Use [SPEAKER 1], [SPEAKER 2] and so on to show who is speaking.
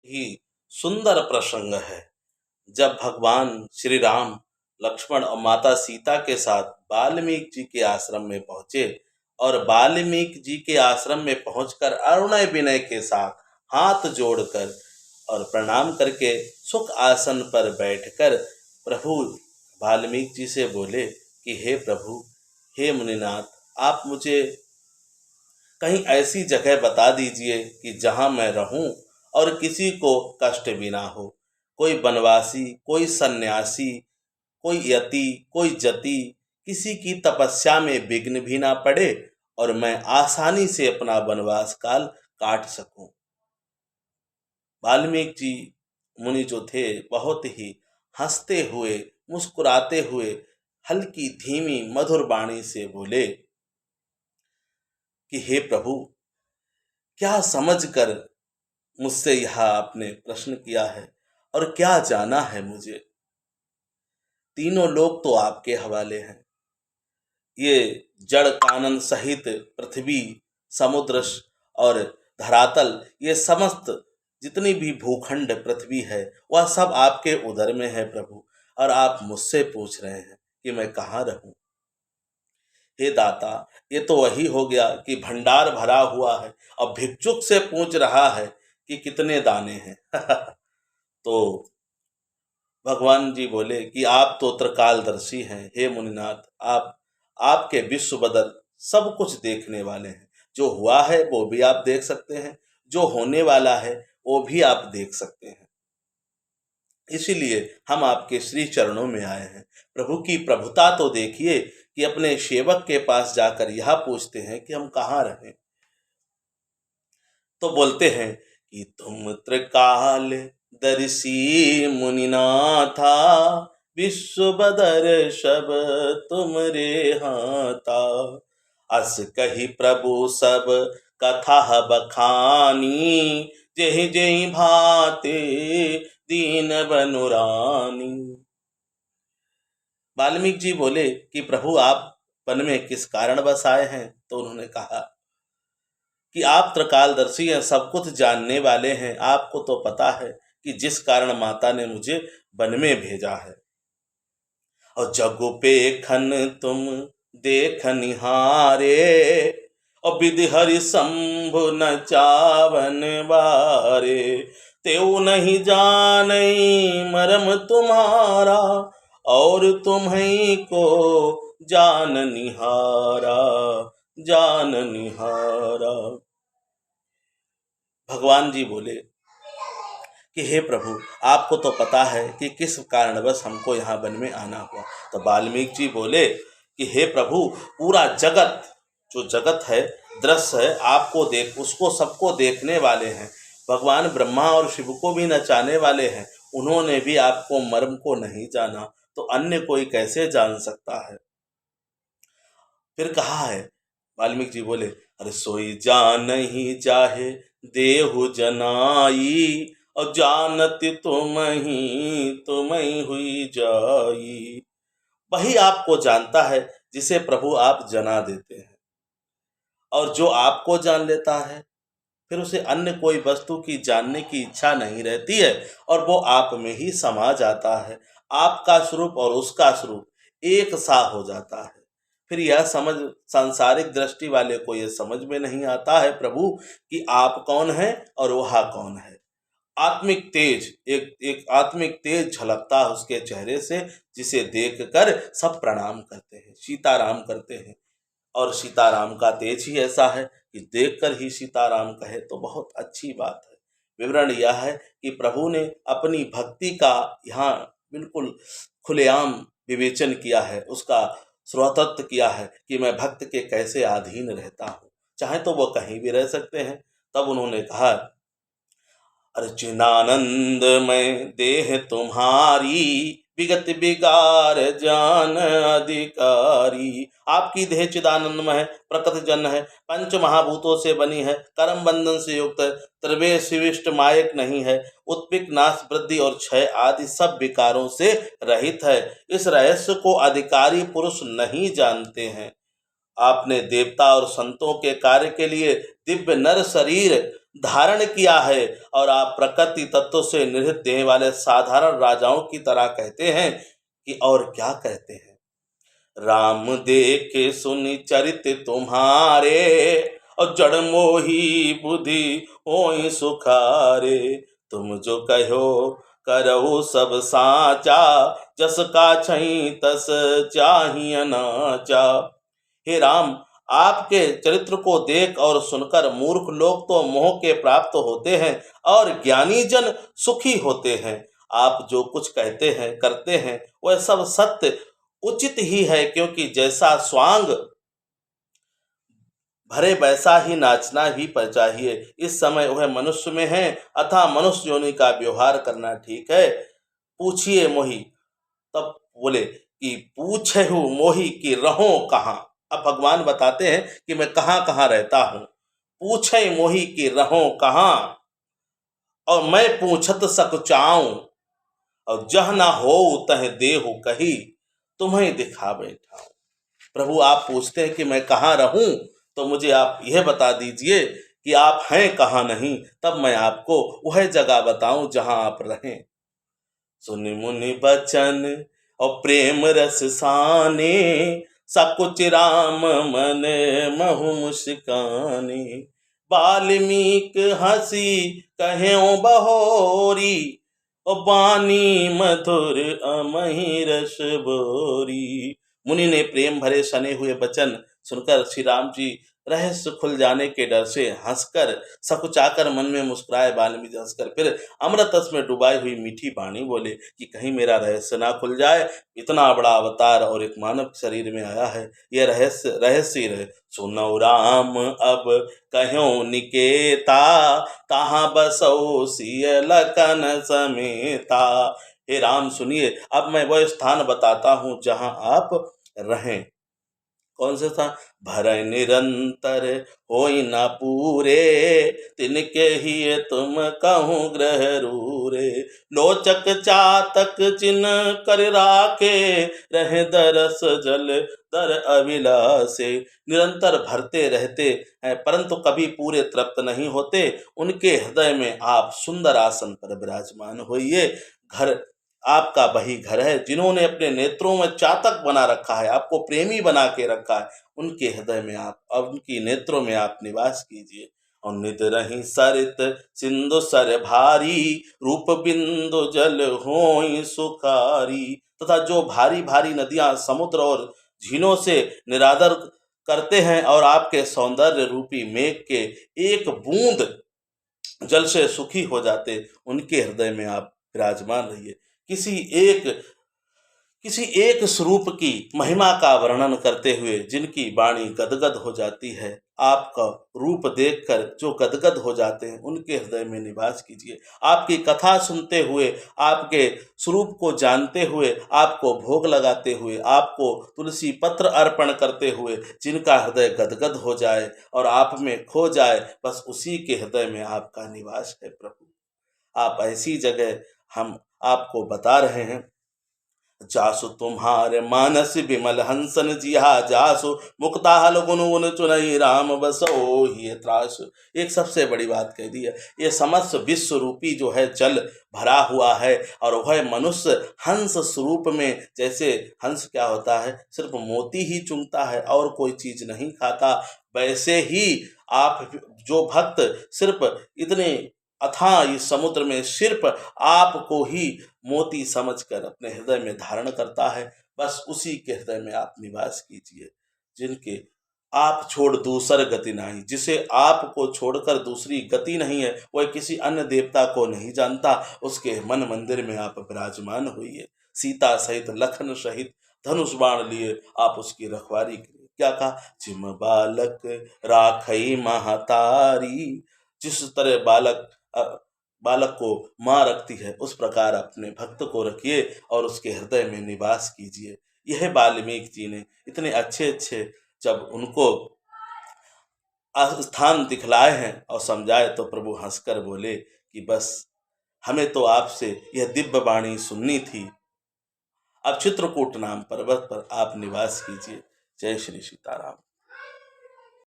[SPEAKER 1] ही सुंदर प्रसंग है जब भगवान श्री राम लक्ष्मण और माता सीता के साथ वाल्मीकि जी के आश्रम में पहुंचे और वाल्मीकि जी के आश्रम में पहुंचकर अरुणय विनय के साथ हाथ जोड़कर और प्रणाम करके सुख आसन पर बैठकर प्रभु वाल्मीकि जी से बोले कि हे प्रभु, हे मुनिनाथ, आप मुझे कहीं ऐसी जगह बता दीजिए कि जहां मैं रहूं और किसी को कष्ट भी ना हो। कोई वनवासी, कोई सन्यासी, कोई यति, कोई जति, किसी की तपस्या में विघ्न भी ना पड़े और मैं आसानी से अपना वनवास काल काट सकूं। वाल्मीकि जी मुनि जो थे बहुत ही हंसते हुए, मुस्कुराते हुए, हल्की धीमी मधुर वाणी से बोले कि हे प्रभु, क्या समझकर मुझसे यह आपने प्रश्न किया है और क्या जाना है मुझे। तीनों लोग तो आपके हवाले हैं। ये जड़ कानन सहित पृथ्वी, समुद्र और धरातल, ये समस्त जितनी भी भूखंड पृथ्वी है वह सब आपके उदर में है प्रभु। और आप मुझसे पूछ रहे हैं कि मैं कहाँ रहूं। हे दाता, ये तो वही हो गया कि भंडार भरा हुआ है और भिक्षुक से पूछ रहा है कि कितने दाने हैं। तो भगवान जी बोले कि आप तो त्रिकालदर्शी हैं। हे मुनिनाथ, आपके विश्व बदल सब कुछ देखने वाले हैं। जो हुआ है वो भी आप देख सकते हैं, जो होने वाला है वो भी आप देख सकते हैं। इसीलिए हम आपके श्री चरणों में आए हैं। प्रभु की प्रभुता तो देखिए कि अपने सेवक के पास जाकर यह पूछते हैं कि हम कहाँ रहें। तो बोलते हैं कि तुम त्रिकाल दर्शी मुनिनाथा, विश्व बदर सब तुमरे हाथा। अस कही प्रभु सब कथा बखानी, जेहि जेहि भाते दीन बनुरानी। वाल्मीकि जी बोले कि प्रभु, आप वन में किस कारण बस आए हैं। तो उन्होंने कहा कि आप त्रिकालदर्शी हैं, सब कुछ जानने वाले हैं। आपको तो पता है कि जिस कारण माता ने मुझे वन में भेजा है। और जगु पे खन तुम देख निहारे, और विधि हरि शंभु न चावन बारे। तेऊ नहीं जानई मरम तुम्हारा, और तुम्हीं को जान निहारा, जान निहारा। भगवान जी बोले कि हे प्रभु, आपको तो पता है कि किस कारणवश हमको यहाँ वन में आना हुआ। तो वाल्मीकि जी बोले कि हे प्रभु, पूरा जगत, जो जगत है, दृश्य है, आपको देख, उसको सबको देखने वाले हैं। भगवान ब्रह्मा और शिव को भी नचाने वाले हैं। उन्होंने भी आपको मर्म को नहीं जाना, तो अन्य कोई कैसे जान सकता है। फिर कहा है, वाल्मीकि जी बोले, अरे सोई जान ही चाहे देहु जनाई, और जानती तुम ही हुई जाई। वही आपको जानता है जिसे प्रभु आप जना देते हैं। और जो आपको जान लेता है, फिर उसे अन्य कोई वस्तु की जानने की इच्छा नहीं रहती है और वो आप में ही समा जाता है। आपका स्वरूप और उसका स्वरूप एक सा हो जाता है। फिर यह समझ, सांसारिक दृष्टि वाले को यह समझ में नहीं आता है प्रभु कि आप कौन हैं और वह कौन है। आत्मिक तेज, एक एक आत्मिक तेज झलकता है उसके चेहरे से, जिसे देखकर सब प्रणाम करते हैं, सीताराम करते हैं। और सीताराम का तेज ही ऐसा है कि देखकर ही सीताराम कहे तो बहुत अच्छी बात है। विवरण यह है कि प्रभु ने अपनी भक्ति का यहाँ बिल्कुल खुलेआम विवेचन किया है, उसका स्वतत्व किया है कि मैं भक्त के कैसे अधीन रहता हूँ, चाहे तो वो कहीं भी रह सकते हैं। तब उन्होंने कहा, अर्जुनानंद में देह तुम्हारी, विगत विकार जान अधिकारी। आपकी देह चिदानंदमय है, प्रकृति जन है, पंच महाभूतों से बनी है, कर्म बंधन से युक्त है, त्रिवेश विशिष्ट मायक नहीं है, उत्पिक नाश वृद्धि और क्षय आदि सब विकारों से रहित है। इस रहस्य को अधिकारी पुरुष नहीं जानते हैं। आपने देवता और संतों के कार्य के लिए दिव्य नर शरीर धारण किया है और आप प्रकृति तत्व से निहित देह वाले साधारण राजाओं की तरह कहते हैं कि और क्या कहते हैं। राम देखे सुनि चरित तुम्हारे और जड़ मोही बुद्धि होई सुखारे। तुम जो कहो करहु सब साचा जस का छई तस चाहिए नाचा। हे राम, आपके चरित्र को देख और सुनकर मूर्ख लोग तो मोह के प्राप्त होते हैं और ज्ञानी जन सुखी होते हैं। आप जो कुछ कहते हैं करते हैं वह सब सत्य उचित ही है, क्योंकि जैसा स्वांग भरे वैसा ही नाचना ही पर चाहिए। इस समय वह मनुष्य में है, अतः मनुष्य योनि का व्यवहार करना ठीक है। पूछिए मोही। तब बोले कि पूछे हूँ मोही कि रहूं कहाँ। अब भगवान बताते हैं कि मैं कहाँ कहाँ रहता हूँ। पूछे मोही कि रहूं कहाँ और मैं पूछत सकुचाऊं और जह ना हो तह देहु कही तुम्हें दिखा बैठा। प्रभु आप पूछते हैं कि मैं कहाँ रहूं, तो मुझे आप यह बता दीजिए कि आप हैं कहाँ नहीं, तब मैं आपको वह जगह बताऊं जहां आप रहें। सुनि मुनि बचन और प्रेम रस साने सकुच राम मन महु मुस्काने। वाल्मीक हंसी कहें बहोरी और बानी मधुर अमहि रस बोरी। मुनि ने प्रेम भरे सने हुए वचन सुनकर श्री राम जी रहस्य खुल जाने के डर से हंसकर सकुचाकर मन में मुस्कुराए। वाल्मीकि हंसकर फिर अमृत रस में डुबाई हुई मीठी वाणी बोले कि कहीं मेरा रहस्य ना खुल जाए। इतना बड़ा अवतार और एक मानव शरीर में आया है, यह रहस्य रहस्य ही रहे। सुनौ राम अब कहो निकेता कहाँ बसो सिय लखन समेता। हे राम सुनिए, अब मैं वह स्थान बताता हूँ जहाँ आप रहें। कौन से स्थान? भरय निरंतर होई न पूरे तिनके ही तुम कहूँ ग्रह रूरे। लोचक चातक चिन कर राखे रहे दरस जल दर अभिलाषे। निरंतर भरते रहते हैं परंतु कभी पूरे तृप्त नहीं होते। उनके हृदय में आप सुंदर आसन पर विराजमान होइए। घर आपका वही घर है। जिन्होंने अपने नेत्रों में चातक बना रखा है, आपको प्रेमी बना के रखा है, उनके हृदय में आप, उनकी नेत्रों में आप निवास कीजिए। और निद रही सरित सिंधु सर भारी रूप बिंदु जल होई सुखारी। तथा जो भारी भारी नदियां समुद्र और झीलों से निरादर करते हैं और आपके सौंदर्य रूपी मेघ के एक बूंद जल से सुखी हो जाते, उनके हृदय में आप विराजमान रहिए। किसी एक स्वरूप की महिमा का वर्णन करते हुए जिनकी वाणी गदगद हो जाती है, आपका रूप देखकर जो गदगद हो जाते हैं, उनके हृदय में निवास कीजिए। आपकी कथा सुनते हुए, आपके स्वरूप को जानते हुए, आपको भोग लगाते हुए, आपको तुलसी पत्र अर्पण करते हुए जिनका हृदय गदगद हो जाए और आप में खो जाए, बस उसी के हृदय में आपका निवास है। प्रभु आप ऐसी जगह हम आपको बता रहे हैं। जासु तुम्हारे मानस विमल हंसन जिहा जासु मुक्ताहल गुण गुण चुनई राम बसो ही त्रासु। एक सबसे बड़ी बात कह दी है। ये समस्त विश्व रूपी जो है जल भरा हुआ है और वह मनुष्य हंस स्वरूप में, जैसे हंस क्या होता है, सिर्फ मोती ही चुंगता है और कोई चीज नहीं खाता, वैसे ही आप जो भक्त सिर्फ इतने अथाह इस समुद्र में सिर्फ आपको ही मोती समझकर अपने हृदय में धारण करता है, बस उसी के हृदय में आप निवास कीजिए। जिनके आप छोड़ दूसर गति नहीं, जिसे आपको छोड़कर दूसरी गति नहीं है, वह किसी अन्य देवता को नहीं जानता, उसके मन मंदिर में आप विराजमान होइए। सीता सहित लखन सहित धनुष बाण लिए आप उसकी रखवारी करिए। क्या कहा? जिम बालक राखई महतारी। जिस तरह बालक को माँ रखती है, उस प्रकार अपने भक्त को रखिए और उसके हृदय में निवास कीजिए। यह वाल्मीकि जी ने इतने अच्छे अच्छे जब उनको स्थान दिखलाए हैं और समझाए, तो प्रभु हंसकर बोले कि बस हमें तो आपसे यह दिव्य वाणी सुननी थी। अब चित्रकूट नाम पर्वत पर आप निवास कीजिए। जय श्री सीताराम।